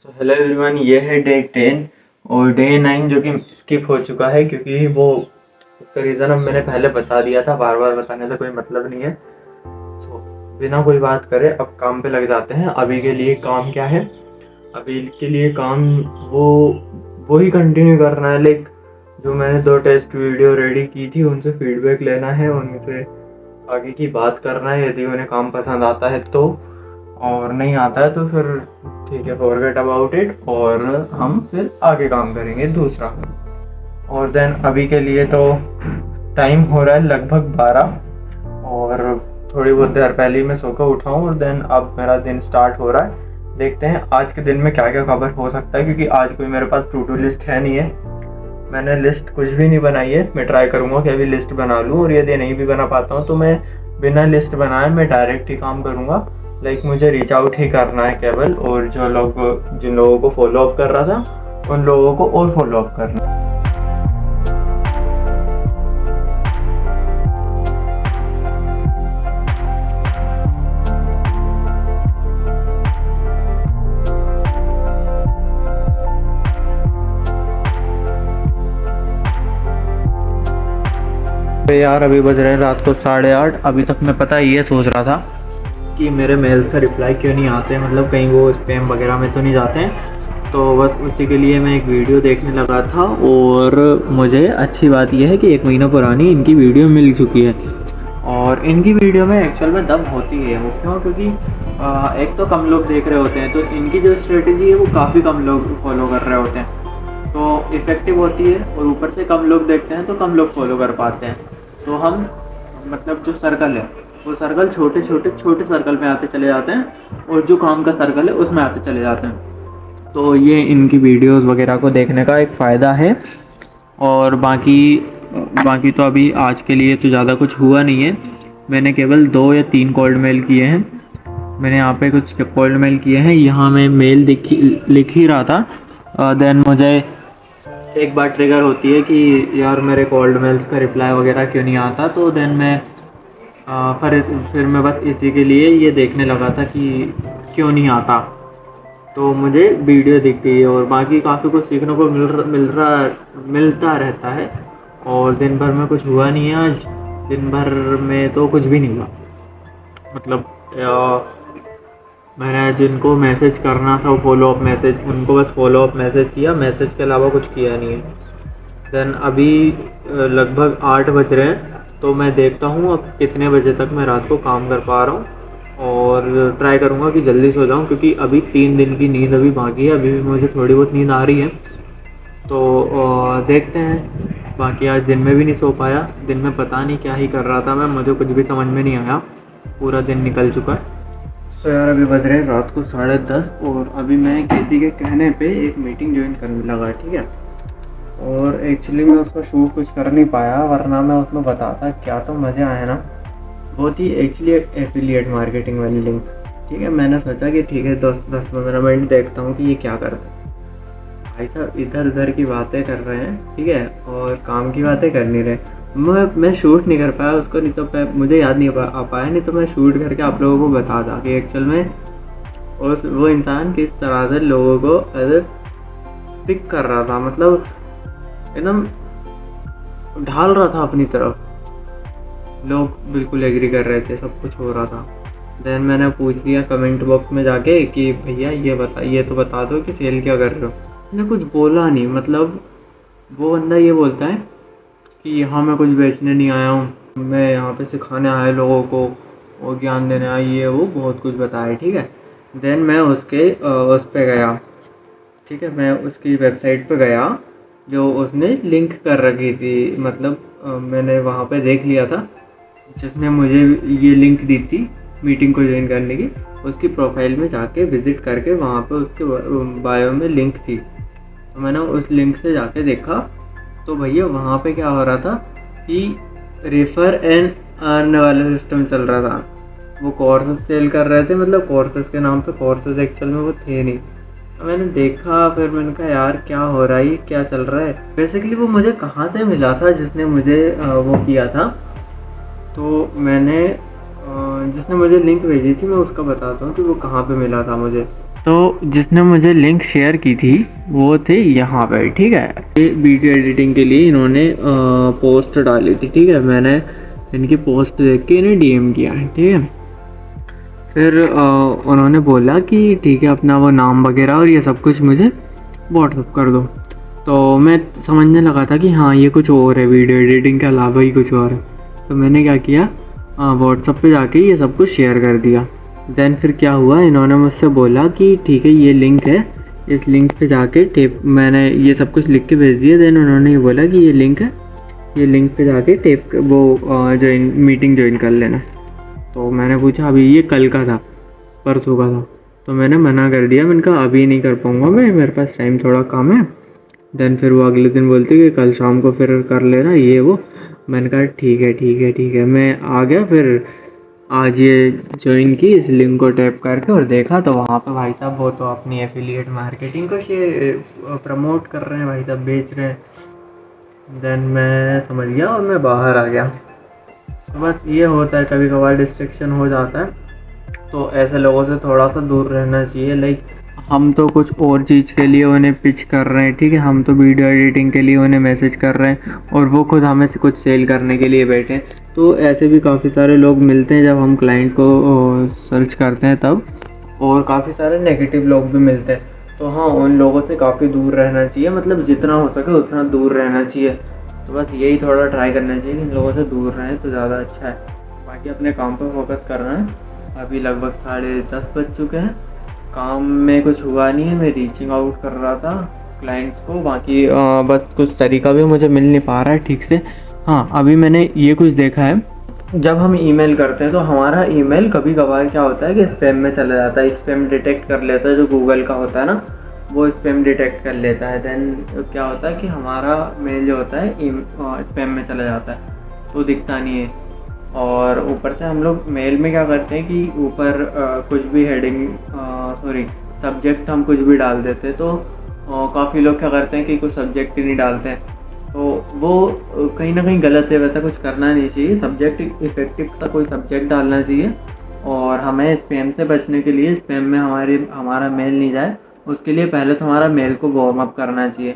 तो hello everyone, ये है डे 10 और डे 9 जो कि स्किप हो चुका है क्योंकि वो उसका रीज़न अब मैंने पहले बता दिया था। बार बार बताने का कोई मतलब नहीं है। तो बिना कोई बात करे अब काम पे लग जाते हैं। अभी के लिए काम क्या है? अभी के लिए काम वो ही कंटिन्यू करना है। लाइक जो मैंने 2 टेस्ट वीडियो रेडी की थी उनसे फीडबैक लेना है, उनसे आगे की बात करना है। यदि उन्हें काम पसंद आता है तो, और नहीं आता है तो फिर ठीक है, फॉरगेट अबाउट इट और हम फिर आगे काम करेंगे दूसरा। और देन अभी के लिए तो टाइम हो रहा है लगभग 12 और थोड़ी बहुत देर पहले ही मैं सो कर उठा हूँ और देन अब मेरा दिन स्टार्ट हो रहा है। देखते हैं आज के दिन में क्या क्या कवर हो सकता है, क्योंकि आज कोई मेरे पास टू डू लिस्ट है नहीं है। मैंने लिस्ट कुछ भी नहीं बनाई है। मैं ट्राई करूँगा कि अभी लिस्ट बना लूँ, और यदि नहीं भी बना पाता हूँ तो मैं बिना लिस्ट बनाए मैं डायरेक्ट ही काम करूँगा। लाइक मुझे रीच आउट ही करना है केवल, और जिन लोगों को फॉलो अप कर रहा था उन लोगों को और फॉलो अप करना है। यार अभी बज रहे हैं रात को 8:30। अभी तक मैं पता ये सोच रहा था कि मेरे मेल्स का रिप्लाई क्यों नहीं आते, मतलब कहीं वो स्पैम वगैरह में तो नहीं जाते हैं। तो बस उसी के लिए मैं एक वीडियो देखने लगा था, और मुझे अच्छी बात यह है कि 1 महीना पुरानी इनकी वीडियो मिल चुकी है। और इनकी वीडियो में एक्चुअल में दम होती है। वो क्यों? क्योंकि एक तो कम लोग देख रहे होते हैं, तो इनकी जो स्ट्रेटजी है वो काफ़ी कम लोग फॉलो कर रहे होते हैं, तो इफ़ेक्टिव होती है। और ऊपर से कम लोग देखते हैं तो कम लोग फॉलो कर पाते हैं। तो हम मतलब जो सर्कल है वो सर्कल छोटे सर्कल में आते चले जाते हैं, और जो काम का सर्कल है उसमें आते चले जाते हैं। तो ये इनकी वीडियोस वगैरह को देखने का एक फ़ायदा है। और बाकी तो अभी आज के लिए तो ज़्यादा कुछ हुआ नहीं है। मैंने केवल 2 या 3 कोल्ड मेल किए हैं। मैंने यहाँ पे कुछ कोल्ड मेल किए हैं। यहाँ मैं मेल लिख ही रहा था, देन मुझे एक बार ट्रिगर होती है कि यार मेरे कोल्ड मेल्स का रिप्लाई वगैरह क्यों नहीं आता। तो देन मैं फिर मैं बस इसी के लिए ये देखने लगा था कि क्यों नहीं आता। तो मुझे वीडियो दिख गई, और बाकी काफ़ी कुछ सीखने को मिलता रहता है। और दिन भर में कुछ हुआ नहीं है आज। दिन भर में तो कुछ भी नहीं हुआ। मतलब मैंने जिनको मैसेज करना था वो फॉलो अप मैसेज, उनको बस फॉलो अप मैसेज किया, मैसेज के अलावा कुछ किया नहीं है। देन अभी लगभग 8 बज रहे हैं, तो मैं देखता हूँ अब कितने बजे तक मैं रात को काम कर पा रहा हूँ, और ट्राई करूँगा कि जल्दी सो जाऊँ, क्योंकि अभी 3 दिन की नींद अभी बाकी है। अभी भी मुझे थोड़ी बहुत नींद आ रही है। तो देखते हैं। बाकी आज दिन में भी नहीं सो पाया। दिन में पता नहीं क्या ही कर रहा था मैं, मुझे कुछ भी समझ में नहीं आया। पूरा दिन निकल चुका है। तो यार अभी बज रहे हैं रात को 10:30, और अभी मैं किसी के कहने पे एक मीटिंग ज्वाइन करने लगा, ठीक है। और एक्चुअली मैं उसका शूट कुछ कर नहीं पाया, वरना मैं उसमें बताता क्या तो मज़े आए ना। बहुत ही एक्चुअली एफिलिएट मार्केटिंग वाली लिंक, ठीक है। मैंने सोचा कि ठीक है 10-15 मिनट देखता हूँ कि ये क्या करता है। भाई साहब इधर उधर की बातें कर रहे हैं, ठीक है, और काम की बातें कर नहीं रहे। मैं शूट नहीं कर पाया उसको, नहीं तो मुझे याद नहीं आ पाया, नहीं तो मैं शूट करके आप लोगों को बता था कि एक्चुअल में वो इंसान किस तरह से लोगों को पिक कर रहा था, मतलब एकदम ढाल रहा था अपनी तरफ। लोग बिल्कुल एग्री कर रहे थे, सब कुछ हो रहा था। देन मैंने पूछ लिया कमेंट बॉक्स में जाके कि भैया ये तो बता दो कि सेल क्या कर रहे हो। उसने कुछ बोला नहीं। मतलब वो बंदा ये बोलता है कि यहाँ मैं कुछ बेचने नहीं आया हूँ, मैं यहाँ पे सिखाने आया लोगों को और ज्ञान देने आया, ये वो बहुत कुछ बताया, ठीक है। देन मैं उसके उस पर गया, ठीक है, मैं उसकी वेबसाइट पे गया जो उसने लिंक कर रखी थी। मतलब मैंने वहाँ पे देख लिया था, जिसने मुझे ये लिंक दी थी मीटिंग को ज्वाइन करने की। उसकी प्रोफाइल में जाके विज़िट करके वहाँ पे उसके बायो में लिंक थी, तो मैंने उस लिंक से जाके देखा। तो भैया वहाँ पे क्या हो रहा था कि रेफर एंड अर्न वाला सिस्टम चल रहा था। वो कोर्सेज सेल कर रहे थे, मतलब कोर्सेज के नाम पे कोर्सेज एक्चुअल में वो थे नहीं। तो मैंने देखा, फिर मैंने कहा यार क्या हो रहा है, क्या चल रहा है। बेसिकली वो मुझे कहाँ से मिला था जिसने मुझे वो किया था। तो मैंने जिसने मुझे लिंक भेजी थी मैं उसका बताता हूँ कि वो कहाँ पे मिला था मुझे। तो जिसने मुझे लिंक शेयर की थी वो थे यहाँ पे, ठीक है। ये वीडियो एडिटिंग के लिए इन्होंने पोस्ट डाली थी, ठीक है। मैंने इनकी पोस्ट देख के इन्हें डीएम किया, ठीक है। फिर उन्होंने बोला कि ठीक है अपना वो नाम वगैरह और ये सब कुछ मुझे व्हाट्सअप कर दो। तो मैं समझने लगा था कि हाँ ये कुछ और है, वीडियो एडिटिंग के अलावा ही कुछ और है। तो मैंने क्या किया, व्हाट्सअप पे जाके ये सब कुछ शेयर कर दिया। देन फिर क्या हुआ, इन्होंने मुझसे बोला कि ठीक है ये लिंक है, इस लिंक पे जाके टेप, मैंने ये सब कुछ लिख के भेज दिया। देन उन्होंने ये बोला कि ये लिंक है, ये लिंक पे जाके टेप वो ज्वाइन मीटिंग ज्वाइन कर लेना। तो मैंने पूछा अभी, ये कल का था, परसों का था। तो मैंने मना कर दिया, मैंने कहा अभी नहीं कर पाऊँगा मैं, मेरे पास टाइम थोड़ा कम है। देन फिर वो अगले दिन बोलते कि कल शाम को फिर कर लेना ये वो। मैंने कहा ठीक है ठीक है ठीक है। मैं आ गया फिर आज ये ज्वाइन की, इस लिंक को टैप करके और देखा तो वहाँ पे भाई साहब वो तो अपनी एफिलिएट मार्केटिंग को प्रमोट कर रहे हैं, भाई साहब बेच रहे हैं। देन मैं समझ गया और मैं बाहर आ गया। तो बस ये होता है, कभी कभार डिस्ट्रैक्शन हो जाता है, तो ऐसे लोगों से थोड़ा सा दूर रहना चाहिए। लाइक हम तो कुछ और चीज़ के लिए उन्हें पिच कर रहे हैं, ठीक है, हम तो वीडियो एडिटिंग के लिए उन्हें मैसेज कर रहे हैं और वो खुद हमें से कुछ सेल करने के लिए बैठे हैं। तो ऐसे भी काफ़ी सारे लोग मिलते हैं जब हम क्लाइंट को सर्च करते हैं तब, और काफ़ी सारे नेगेटिव लोग भी मिलते हैं। तो हाँ, उन लोगों से काफ़ी दूर रहना चाहिए, मतलब जितना हो सके उतना दूर रहना चाहिए। तो बस यही थोड़ा ट्राई करना चाहिए कि इन लोगों से दूर रहें तो ज़्यादा अच्छा है। बाकी अपने काम पर फोकस करना है। अभी लगभग 10:30 बज चुके हैं, काम में कुछ हुआ नहीं है, मैं रीचिंग आउट कर रहा था क्लाइंट्स को। बाकी बस कुछ तरीका भी मुझे मिल नहीं पा रहा है ठीक से। हाँ, अभी मैंने ये कुछ देखा है, जब हम ईमेल करते हैं तो हमारा ईमेल कभी कभार क्या होता है कि स्पैम में चला जाता है, स्पैम डिटेक्ट कर लेता है, जो गूगल का होता है ना वो स्पैम डिटेक्ट कर लेता है। देन क्या होता है कि हमारा मेल जो होता है स्पैम में चला जाता है, तो दिखता नहीं है। और ऊपर से हम लोग मेल में क्या करते हैं कि ऊपर कुछ भी हेडिंग सब्जेक्ट हम कुछ भी डाल देते हैं। तो काफ़ी लोग क्या करते हैं कि कुछ सब्जेक्ट ही नहीं डालते हैं, तो वो कहीं ना कहीं गलत है। वैसा कुछ करना नहीं चाहिए, सब्जेक्ट इफेक्टिव सा कोई सब्जेक्ट डालना चाहिए। और हमें स्पैम से बचने के लिए, स्पैम में हमारा मेल नहीं जाए उसके लिए पहले तो हमारा मेल को वार्म अप करना चाहिए।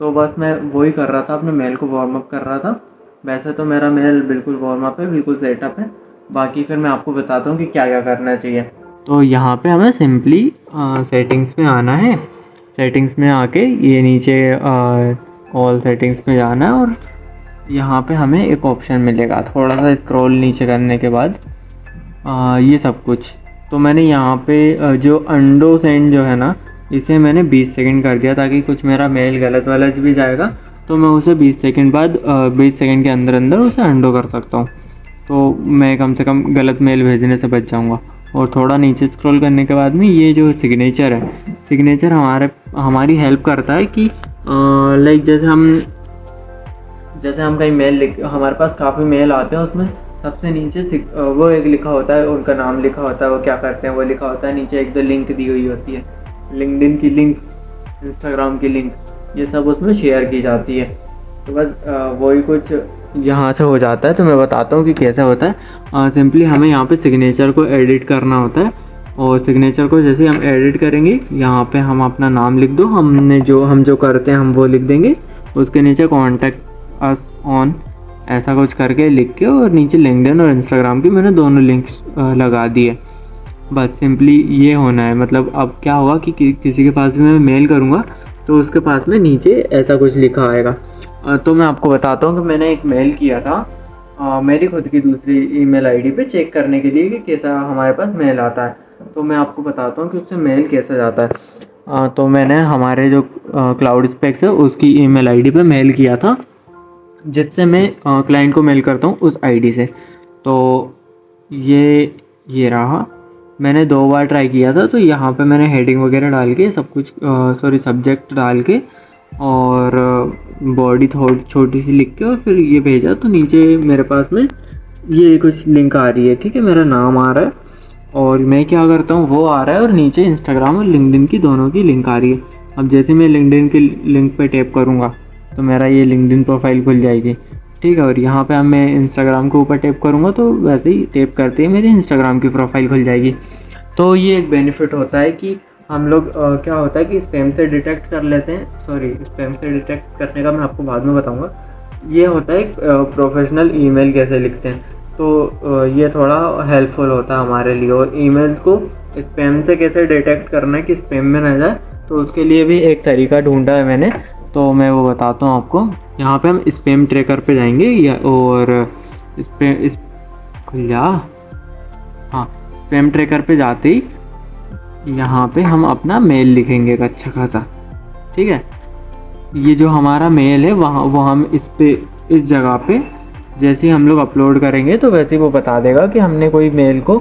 तो बस मैं वही कर रहा था, अपने मेल को वार्म अप कर रहा था। वैसे तो मेरा मेल बिल्कुल वार्म अप है, बिल्कुल सेटअप है। बाकी फिर मैं आपको बताता हूँ कि क्या क्या करना चाहिए। तो यहाँ पे हमें सिंपली सेटिंग्स में आना है। सेटिंग्स में आके ये नीचे ऑल सेटिंग्स में जाना है और यहाँ पे हमें एक ऑप्शन मिलेगा, थोड़ा सा स्क्रॉल नीचे करने के बाद ये सब कुछ। तो मैंने यहाँ पे जो अंडो सेंड जो है ना, इसे मैंने 20 सेकंड कर दिया, ताकि कुछ मेरा मेल गलत वाला भी जाएगा तो मैं उसे 20 सेकंड बाद 20 सेकंड के अंदर अंदर उसे अंडो कर सकता हूँ। तो मैं कम से कम गलत मेल भेजने से बच जाऊँगा। और थोड़ा नीचे स्क्रॉल करने के बाद में ये जो सिग्नेचर है, सिग्नेचर हमारी हेल्प करता है कि लाइक जैसे हम कहीं मेल लिख, हमारे पास काफ़ी मेल आते हैं, उसमें सबसे नीचे वो एक लिखा होता है, उनका नाम लिखा होता है, वो क्या करते हैं वो लिखा होता है, नीचे एक दो लिंक दी हुई होती है, लिंक्डइन की लिंक, इंस्टाग्राम की लिंक, ये सब उसमें शेयर की जाती है। तो बस वही कुछ यहाँ से हो जाता है। तो मैं बताता हूँ कि कैसे होता है। सिंपली हमें यहाँ पे सिग्नेचर को एडिट करना होता है, और सिग्नेचर को जैसे हम एडिट करेंगे, यहाँ पे हम अपना नाम लिख दो, हम जो करते हैं हम वो लिख देंगे। उसके नीचे कॉन्टैक्ट अस ऑन ऐसा कुछ करके लिख के, और नीचे लिंक्डइन और इंस्टाग्राम की मैंने दोनों लिंक्स लगा दिए। बस सिंपली ये होना है। मतलब अब क्या होगा कि किसी के पास भी मैं मेल करूँगा तो उसके पास में नीचे ऐसा कुछ लिखा आएगा। तो मैं आपको बताता हूँ कि मैंने एक मेल किया था मेरी खुद की दूसरी ईमेल आईडी पे चेक करने के लिए कि कैसा हमारे पास मेल आता है। तो मैं आपको बताता हूँ कि उससे मेल कैसा जाता है। तो मैंने हमारे जो क्लाउड स्पेक्स है उसकी ईमेल आईडी पे मेल किया था, जिससे मैं क्लाइंट को मेल करता हूँ उस आईडी से। तो ये रहा, मैंने 2 बार ट्राई किया था। तो यहाँ पे मैंने हेडिंग वगैरह डाल के सब कुछ सब्जेक्ट डाल के और बॉडी थोड़ी छोटी सी लिख के और फिर ये भेजा। तो नीचे मेरे पास में ये कुछ लिंक आ रही है, ठीक है, मेरा नाम आ रहा है और मैं क्या करता हूँ वो आ रहा है, और नीचे इंस्टाग्राम और लिंक्डइन की दोनों की लिंक आ रही है। अब जैसे मैं लिंक्डइन की लिंक पे टैप करूँगा तो मेरा ये लिंक्डइन प्रोफाइल खुल जाएगी, ठीक है। और यहाँ पे अब मैं इंस्टाग्राम के ऊपर टैप करूँगा तो वैसे ही टैप करते ही मेरी इंस्टाग्राम की प्रोफाइल खुल जाएगी। तो ये एक बेनिफिट होता है कि हम लोग क्या होता है कि स्पैम से डिटेक्ट कर लेते हैं, सॉरी स्पैम से डिटेक्ट करने का मैं आपको बाद में बताऊंगा। ये होता है प्रोफेशनल ईमेल कैसे लिखते हैं, तो ये थोड़ा हेल्पफुल होता है हमारे लिए। और ईमेल्स को स्पैम से कैसे डिटेक्ट करना है कि स्पैम में ना जाए, तो उसके लिए भी एक तरीका ढूंढा है मैंने, तो मैं वो बताता हूँ आपको। यहाँ पे हम स्पैम ट्रैकर पे जाएंगे और इस खुल जा, हाँ स्पैम ट्रैकर पे जाते ही यहाँ पे हम अपना मेल लिखेंगे एक अच्छा खासा, ठीक है। ये जो हमारा मेल है वहाँ वो हम इस जगह पे जैसे ही हम लोग अपलोड करेंगे तो वैसे ही वो बता देगा कि हमने कोई मेल को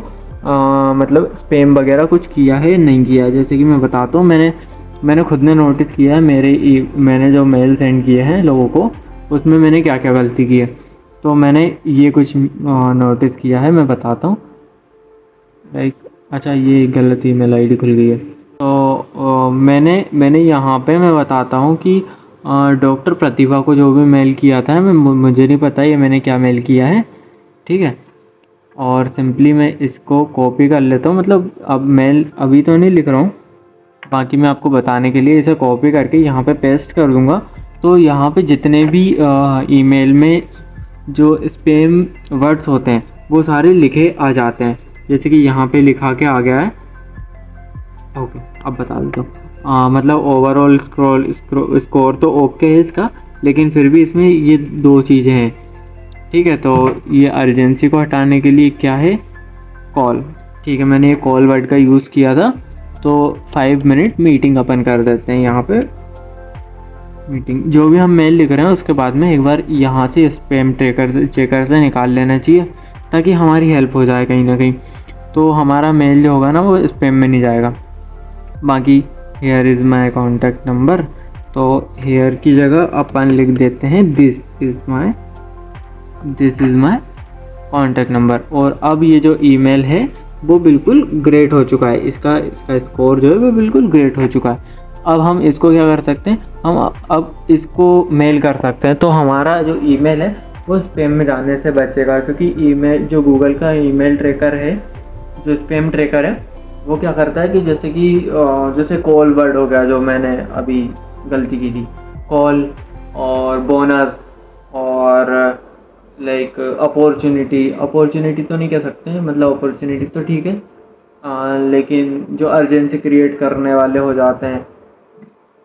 मतलब स्पैम वगैरह कुछ किया है या नहीं किया है। जैसे कि मैं बताता हूँ, मैंने खुद ने नोटिस किया है मैंने जो मेल सेंड किए हैं लोगों को, उसमें मैंने क्या क्या गलती की है। तो मैंने ये कुछ नोटिस किया है, मैं बताता हूँ। लाइक अच्छा ये गलत ईमेल आईडी खुल गई है। तो मैंने यहाँ पे मैं बताता हूँ कि डॉक्टर प्रतिभा को जो भी मेल किया था मुझे नहीं पता ये मैंने क्या मेल किया है, ठीक है। और सिंपली मैं इसको कॉपी कर लेता हूँ, मतलब अब मेल अभी तो नहीं लिख रहा हूँ, बाकी मैं आपको बताने के लिए इसे कॉपी करके यहाँ पे पेस्ट कर दूँगा। तो यहाँ पे जितने भी ईमेल में जो स्पैम वर्ड्स होते हैं वो सारे लिखे आ जाते हैं, जैसे कि यहाँ पे लिखा के आ गया है। ओके अब बता देता हूँ, मतलब ओवरऑल स्कोर तो ओके है इसका, लेकिन फिर भी इसमें ये दो चीज़ें हैं, ठीक है। तो ये अर्जेंसी को हटाने के लिए क्या है, कॉल, ठीक है। मैंने ये कॉल वर्ड का यूज़ किया था। तो 5 मिनट मीटिंग अपन कर देते हैं यहाँ पे। मीटिंग जो भी हम मेल लिख रहे हैं उसके बाद में एक बार यहाँ से स्पैम चेकर से निकाल लेना चाहिए, ताकि हमारी हेल्प हो जाए कहीं ना कहीं। तो हमारा मेल जो होगा ना वो स्पैम में नहीं जाएगा। बाकी here is my contact number, तो हेयर की जगह अपन लिख देते हैं this is my contact number. और अब ये जो ईमेल है वो बिल्कुल ग्रेट हो चुका है, इसका स्कोर जो है वो बिल्कुल ग्रेट हो चुका है। अब हम इसको क्या कर सकते हैं, हम अब इसको मेल कर सकते हैं। तो हमारा जो ईमेल है वो स्पैम में जाने से बचेगा, क्योंकि ईमेल जो गूगल का ईमेल ट्रैकर है, जो स्पैम ट्रैकर है, वो क्या करता है कि जैसे कॉल वर्ड हो गया जो मैंने अभी गलती की थी, कॉल और बोनस और लाइक अपॉर्चुनिटी तो नहीं कह सकते हैं, मतलब अपॉर्चुनिटी तो ठीक है, लेकिन जो अर्जेंसी क्रिएट करने वाले हो जाते हैं,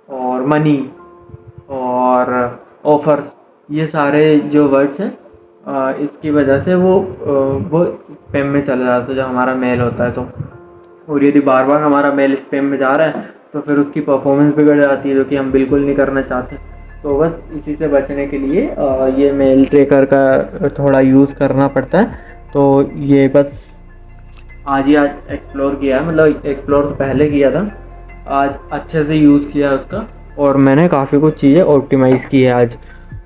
और मनी और ऑफर्स, ये सारे जो वर्ड्स हैं इसकी वजह से वो स्पैम में चला जाता है जो हमारा मेल होता है। तो और यदि बार बार हमारा मेल स्पैम में जा रहा है तो फिर उसकी परफॉर्मेंस बिगड़ जाती है, जो कि हम बिल्कुल नहीं करना चाहते। तो बस इसी से बचने के लिए ये मेल ट्रैकर का थोड़ा यूज़ करना पड़ता है। तो ये बस आज एक्सप्लोर किया है, मतलब एक्सप्लोर तो पहले किया था, आज अच्छे से यूज़ किया उसका, और मैंने काफ़ी कुछ चीज़ें ऑप्टिमाइज़ की है आज।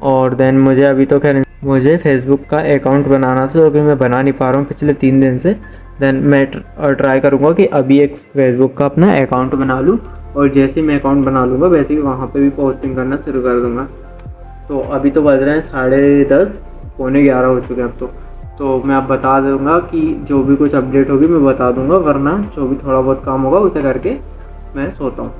और देन मुझे अभी तो खैर मुझे फेसबुक का अकाउंट बनाना था, जो कि मैं बना नहीं पा रहा हूँ पिछले 3 दिन से। देन मैं ट्राई करूँगा कि अभी एक फेसबुक का अपना अकाउंट बना लूँ, और जैसे मैं अकाउंट बना लूँगा वैसे ही वहाँ पे भी पोस्टिंग करना शुरू कर दूँगा। तो अभी तो बज रहे हैं 10:30, 11:15 हो चुके हैं अब तो मैं अब बता दूँगा कि जो भी कुछ अपडेट होगी मैं बता दूँगा, वरना जो भी थोड़ा बहुत काम होगा उसे करके मैं सोता हूँ।